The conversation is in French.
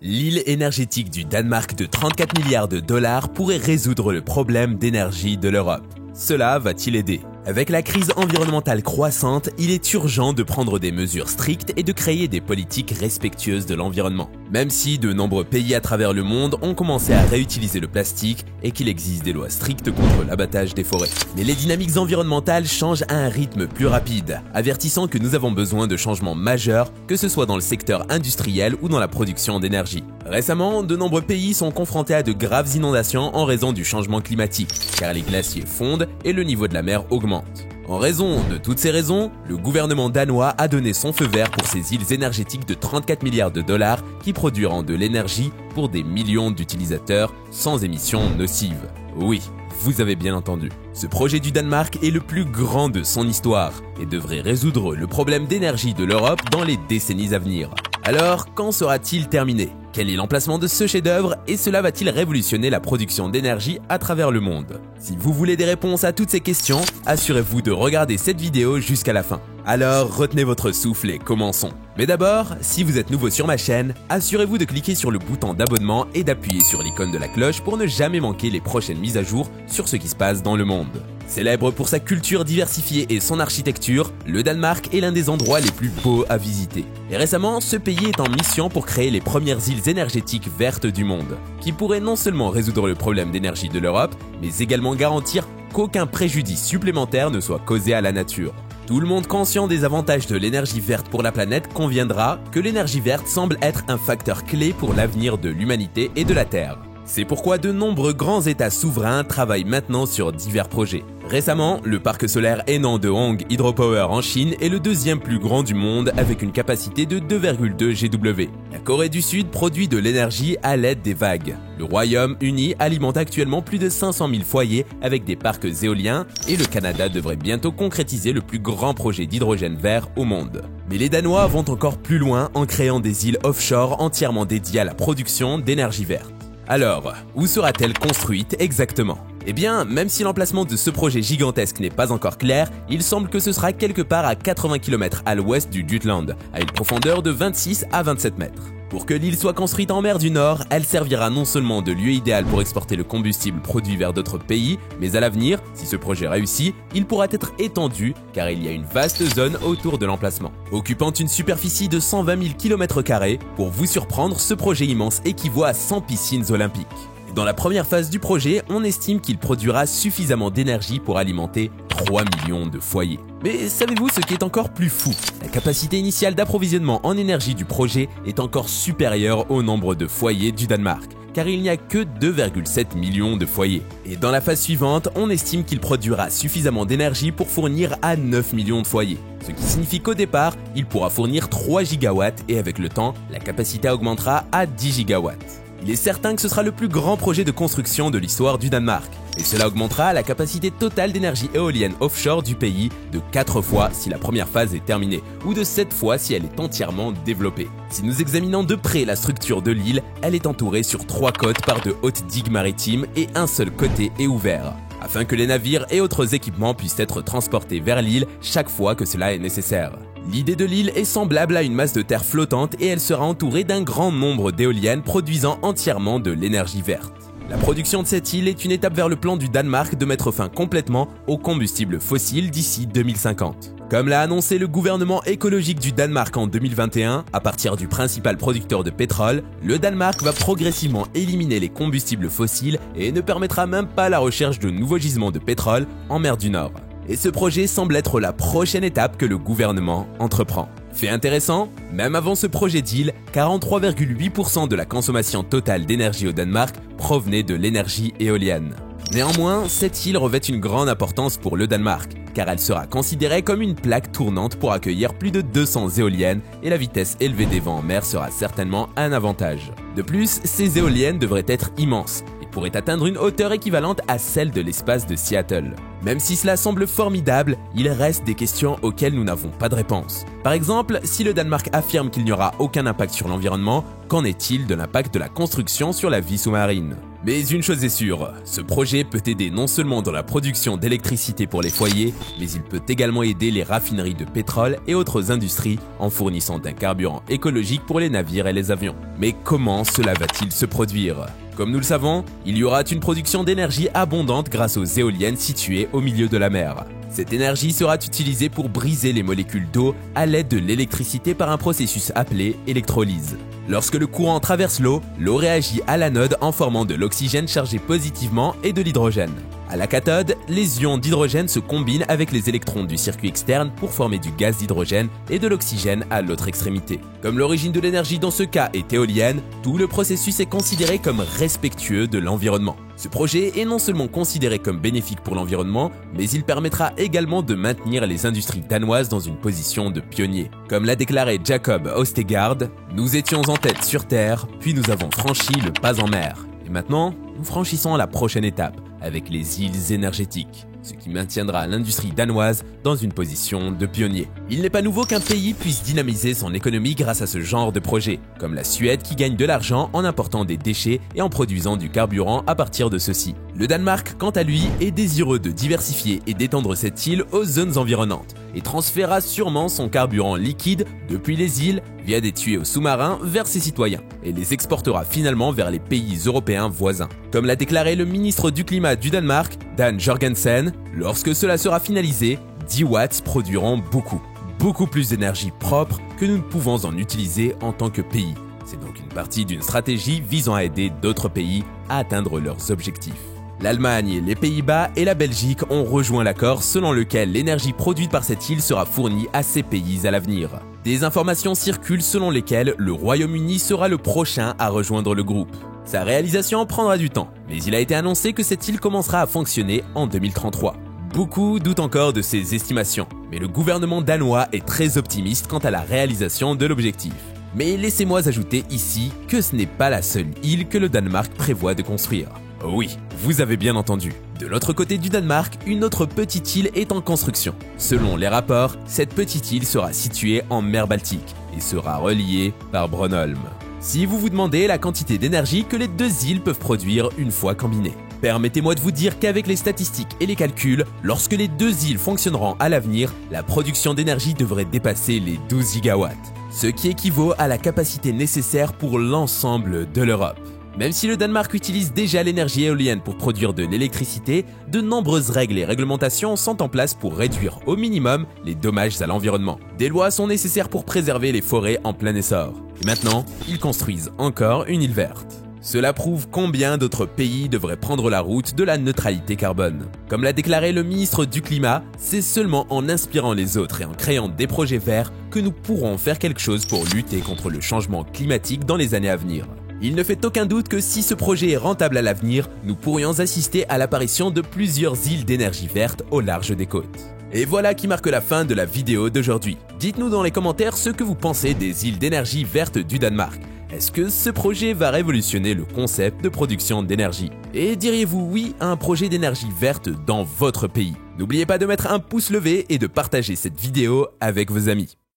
L'île énergétique du Danemark de 34 milliards de dollars pourrait résoudre le problème d'énergie de l'Europe. Cela va-t-il aider? Avec la crise environnementale croissante, il est urgent de prendre des mesures strictes et de créer des politiques respectueuses de l'environnement. Même si de nombreux pays à travers le monde ont commencé à réutiliser le plastique et qu'il existe des lois strictes contre l'abattage des forêts. Mais les dynamiques environnementales changent à un rythme plus rapide, avertissant que nous avons besoin de changements majeurs, que ce soit dans le secteur industriel ou dans la production d'énergie. Récemment, de nombreux pays sont confrontés à de graves inondations en raison du changement climatique, car les glaciers fondent et le niveau de la mer augmente. En raison de toutes ces raisons, le gouvernement danois a donné son feu vert pour ces îles énergétiques de 34 milliards de dollars qui produiront de l'énergie pour des millions d'utilisateurs sans émissions nocives. Oui, vous avez bien entendu. Ce projet du Danemark est le plus grand de son histoire et devrait résoudre le problème d'énergie de l'Europe dans les décennies à venir. Alors, quand sera-t-il terminé? Quel est l'emplacement de ce chef-d'œuvre et cela va-t-il révolutionner la production d'énergie à travers le monde? Si vous voulez des réponses à toutes ces questions, assurez-vous de regarder cette vidéo jusqu'à la fin. Alors, retenez votre souffle et commençons. Mais d'abord, si vous êtes nouveau sur ma chaîne, assurez-vous de cliquer sur le bouton d'abonnement et d'appuyer sur l'icône de la cloche pour ne jamais manquer les prochaines mises à jour sur ce qui se passe dans le monde. Célèbre pour sa culture diversifiée et son architecture, le Danemark est l'un des endroits les plus beaux à visiter. Et récemment, ce pays est en mission pour créer les premières îles énergétiques vertes du monde, qui pourraient non seulement résoudre le problème d'énergie de l'Europe, mais également garantir qu'aucun préjudice supplémentaire ne soit causé à la nature. Tout le monde conscient des avantages de l'énergie verte pour la planète conviendra que l'énergie verte semble être un facteur clé pour l'avenir de l'humanité et de la Terre. C'est pourquoi de nombreux grands États souverains travaillent maintenant sur divers projets. Récemment, le parc solaire Henan de Hong Hydropower en Chine est le deuxième plus grand du monde avec une capacité de 2,2 GW. La Corée du Sud produit de l'énergie à l'aide des vagues. Le Royaume-Uni alimente actuellement plus de 500 000 foyers avec des parcs éoliens et le Canada devrait bientôt concrétiser le plus grand projet d'hydrogène vert au monde. Mais les Danois vont encore plus loin en créant des îles offshore entièrement dédiées à la production d'énergie verte. Alors, où sera-t-elle construite exactement? Eh bien, même si l'emplacement de ce projet gigantesque n'est pas encore clair, il semble que ce sera quelque part à 80 km à l'ouest du Jutland, à une profondeur de 26 à 27 mètres. Pour que l'île soit construite en mer du Nord, elle servira non seulement de lieu idéal pour exporter le combustible produit vers d'autres pays, mais à l'avenir, si ce projet réussit, il pourra être étendu car il y a une vaste zone autour de l'emplacement. Occupant une superficie de 120 000 km², pour vous surprendre, ce projet immense équivaut à 100 piscines olympiques. Dans la première phase du projet, on estime qu'il produira suffisamment d'énergie pour alimenter 3 millions de foyers. Mais savez-vous ce qui est encore plus fou? La capacité initiale d'approvisionnement en énergie du projet est encore supérieure au nombre de foyers du Danemark, car il n'y a que 2,7 millions de foyers. Et dans la phase suivante, on estime qu'il produira suffisamment d'énergie pour fournir à 9 millions de foyers. Ce qui signifie qu'au départ, il pourra fournir 3 gigawatts et avec le temps, la capacité augmentera à 10 gigawatts. Il est certain que ce sera le plus grand projet de construction de l'histoire du Danemark. Et cela augmentera la capacité totale d'énergie éolienne offshore du pays de 4 fois si la première phase est terminée, ou de 7 fois si elle est entièrement développée. Si nous examinons de près la structure de l'île, elle est entourée sur 3 côtes par de hautes digues maritimes et un seul côté est ouvert, afin que les navires et autres équipements puissent être transportés vers l'île chaque fois que cela est nécessaire. L'idée de l'île est semblable à une masse de terre flottante et elle sera entourée d'un grand nombre d'éoliennes produisant entièrement de l'énergie verte. La production de cette île est une étape vers le plan du Danemark de mettre fin complètement aux combustibles fossiles d'ici 2050. Comme l'a annoncé le gouvernement écologique du Danemark en 2021, à partir du principal producteur de pétrole, le Danemark va progressivement éliminer les combustibles fossiles et ne permettra même pas la recherche de nouveaux gisements de pétrole en mer du Nord. Et ce projet semble être la prochaine étape que le gouvernement entreprend. Fait intéressant, même avant ce projet d'île, 43,8% de la consommation totale d'énergie au Danemark provenait de l'énergie éolienne. Néanmoins, cette île revêt une grande importance pour le Danemark, car elle sera considérée comme une plaque tournante pour accueillir plus de 200 éoliennes et la vitesse élevée des vents en mer sera certainement un avantage. De plus, ces éoliennes devraient être immenses et pourrait atteindre une hauteur équivalente à celle de l'espace de Seattle. Même si cela semble formidable, il reste des questions auxquelles nous n'avons pas de réponse. Par exemple, si le Danemark affirme qu'il n'y aura aucun impact sur l'environnement, qu'en est-il de l'impact de la construction sur la vie sous-marine ? Mais une chose est sûre, ce projet peut aider non seulement dans la production d'électricité pour les foyers, mais il peut également aider les raffineries de pétrole et autres industries en fournissant un carburant écologique pour les navires et les avions. Mais comment cela va-t-il se produire ? Comme nous le savons, il y aura une production d'énergie abondante grâce aux éoliennes situées au milieu de la mer. Cette énergie sera utilisée pour briser les molécules d'eau à l'aide de l'électricité par un processus appelé électrolyse. Lorsque le courant traverse l'eau réagit à l'anode en formant de l'oxygène chargé positivement et de l'hydrogène. À la cathode, les ions d'hydrogène se combinent avec les électrons du circuit externe pour former du gaz d'hydrogène et de l'oxygène à l'autre extrémité. Comme l'origine de l'énergie dans ce cas est éolienne, tout le processus est considéré comme respectueux de l'environnement. Ce projet est non seulement considéré comme bénéfique pour l'environnement, mais il permettra également de maintenir les industries danoises dans une position de pionnier. Comme l'a déclaré Jacob Østegård, « Nous étions en tête sur Terre, puis nous avons franchi le pas en mer. Et maintenant, nous franchissons la prochaine étape, avec les îles énergétiques, ce qui maintiendra l'industrie danoise dans une position de pionnier. Il n'est pas nouveau qu'un pays puisse dynamiser son économie grâce à ce genre de projet, comme la Suède qui gagne de l'argent en important des déchets et en produisant du carburant à partir de ceux-ci. Le Danemark, quant à lui, est désireux de diversifier et d'étendre cette île aux zones environnantes, et transférera sûrement son carburant liquide depuis les îles via des tuyaux sous-marins vers ses citoyens, et les exportera finalement vers les pays européens voisins. Comme l'a déclaré le ministre du Climat du Danemark, Dan Jorgensen, lorsque cela sera finalisé, 10 watts produiront beaucoup plus d'énergie propre que nous ne pouvons en utiliser en tant que pays. C'est donc une partie d'une stratégie visant à aider d'autres pays à atteindre leurs objectifs. L'Allemagne, les Pays-Bas et la Belgique ont rejoint l'accord selon lequel l'énergie produite par cette île sera fournie à ces pays à l'avenir. Des informations circulent selon lesquelles le Royaume-Uni sera le prochain à rejoindre le groupe. Sa réalisation prendra du temps, mais il a été annoncé que cette île commencera à fonctionner en 2033. Beaucoup doutent encore de ces estimations, mais le gouvernement danois est très optimiste quant à la réalisation de l'objectif. Mais laissez-moi ajouter ici que ce n'est pas la seule île que le Danemark prévoit de construire. Oui, vous avez bien entendu. De l'autre côté du Danemark, une autre petite île est en construction. Selon les rapports, cette petite île sera située en mer Baltique et sera reliée par Bornholm. Si vous vous demandez la quantité d'énergie que les deux îles peuvent produire une fois combinées, permettez-moi de vous dire qu'avec les statistiques et les calculs, lorsque les deux îles fonctionneront à l'avenir, la production d'énergie devrait dépasser les 12 gigawatts, ce qui équivaut à la capacité nécessaire pour l'ensemble de l'Europe. Même si le Danemark utilise déjà l'énergie éolienne pour produire de l'électricité, de nombreuses règles et réglementations sont en place pour réduire au minimum les dommages à l'environnement. Des lois sont nécessaires pour préserver les forêts en plein essor. Et maintenant, ils construisent encore une île verte. Cela prouve combien d'autres pays devraient prendre la route de la neutralité carbone. Comme l'a déclaré le ministre du Climat, c'est seulement en inspirant les autres et en créant des projets verts que nous pourrons faire quelque chose pour lutter contre le changement climatique dans les années à venir. Il ne fait aucun doute que si ce projet est rentable à l'avenir, nous pourrions assister à l'apparition de plusieurs îles d'énergie verte au large des côtes. Et voilà qui marque la fin de la vidéo d'aujourd'hui. Dites-nous dans les commentaires ce que vous pensez des îles d'énergie verte du Danemark. Est-ce que ce projet va révolutionner le concept de production d'énergie? Et diriez-vous oui à un projet d'énergie verte dans votre pays? N'oubliez pas de mettre un pouce levé et de partager cette vidéo avec vos amis.